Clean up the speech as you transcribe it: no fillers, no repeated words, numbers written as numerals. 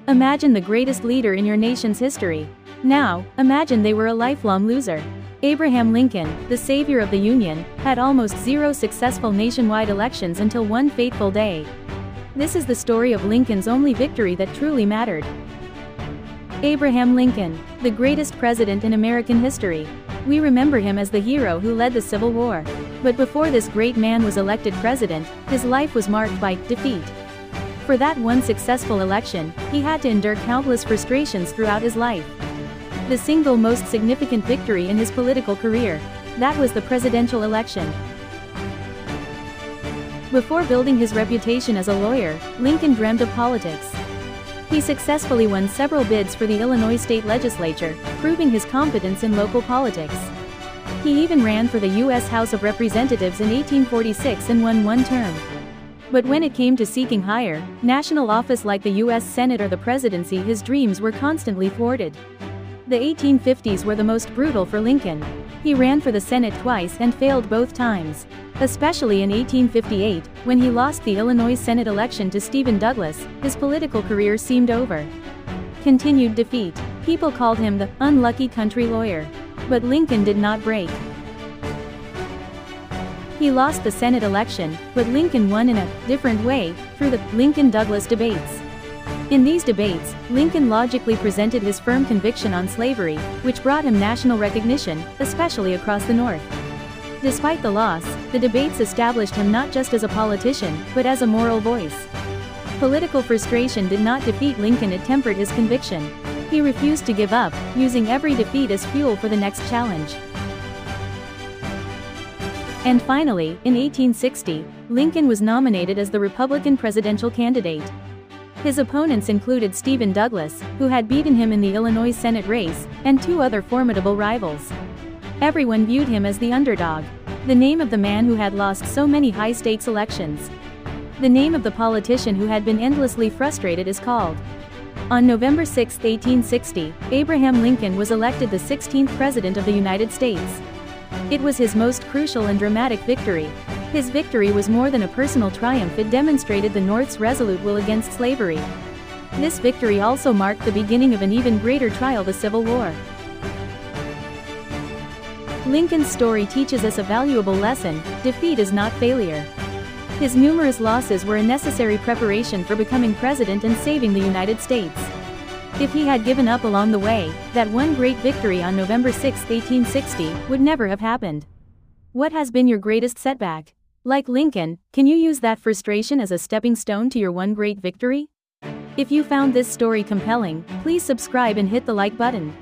Imagine the greatest leader in your nation's history. Now, imagine they were a lifelong loser. Abraham Lincoln, the savior of the Union, had almost zero successful nationwide elections until one fateful day. This is the story of Lincoln's only victory that truly mattered. Abraham Lincoln, the greatest president in American history. We remember him as the hero who led the Civil War. But before this great man was elected president, his life was marked by defeat. For that one successful election, he had to endure countless frustrations throughout his life. The single most significant victory in his political career, that was the presidential election. Before building his reputation as a lawyer, Lincoln dreamed of politics. He successfully won several bids for the Illinois state legislature, proving his competence in local politics. He even ran for the U.S. House of Representatives in 1846 and won one term. But when it came to seeking higher, national office like the U.S. Senate or the presidency, his dreams were constantly thwarted. The 1850s were the most brutal for Lincoln. He ran for the Senate twice and failed both times. Especially in 1858, when he lost the Illinois Senate election to Stephen Douglas, his political career seemed over. Continued defeat. People called him the unlucky country lawyer. But Lincoln did not break. He lost the Senate election, but Lincoln won in a different way, through the Lincoln-Douglas debates. In these debates, Lincoln logically presented his firm conviction on slavery, which brought him national recognition, especially across the North. Despite the loss, the debates established him not just as a politician, but as a moral voice. Political frustration did not defeat Lincoln, it tempered his conviction. He refused to give up, using every defeat as fuel for the next challenge. And finally, in 1860, Lincoln was nominated as the Republican presidential candidate. His opponents included Stephen Douglas, who had beaten him in the Illinois Senate race, and two other formidable rivals. Everyone viewed him as the underdog, the name of the man who had lost so many high-stakes elections. The name of the politician who had been endlessly frustrated is called. On November 6, 1860, Abraham Lincoln was elected the 16th President of the United States. It was his most crucial and dramatic victory. His victory was more than a personal triumph, it demonstrated the North's resolute will against slavery. This victory also marked the beginning of an even greater trial, the Civil War. Lincoln's story teaches us a valuable lesson: defeat is not failure. His numerous losses were a necessary preparation for becoming president and saving the United States. If he had given up along the way, that one great victory on November 6, 1860, would never have happened. What has been your greatest setback? Like Lincoln, can you use that frustration as a stepping stone to your one great victory? If you found this story compelling, please subscribe and hit the like button.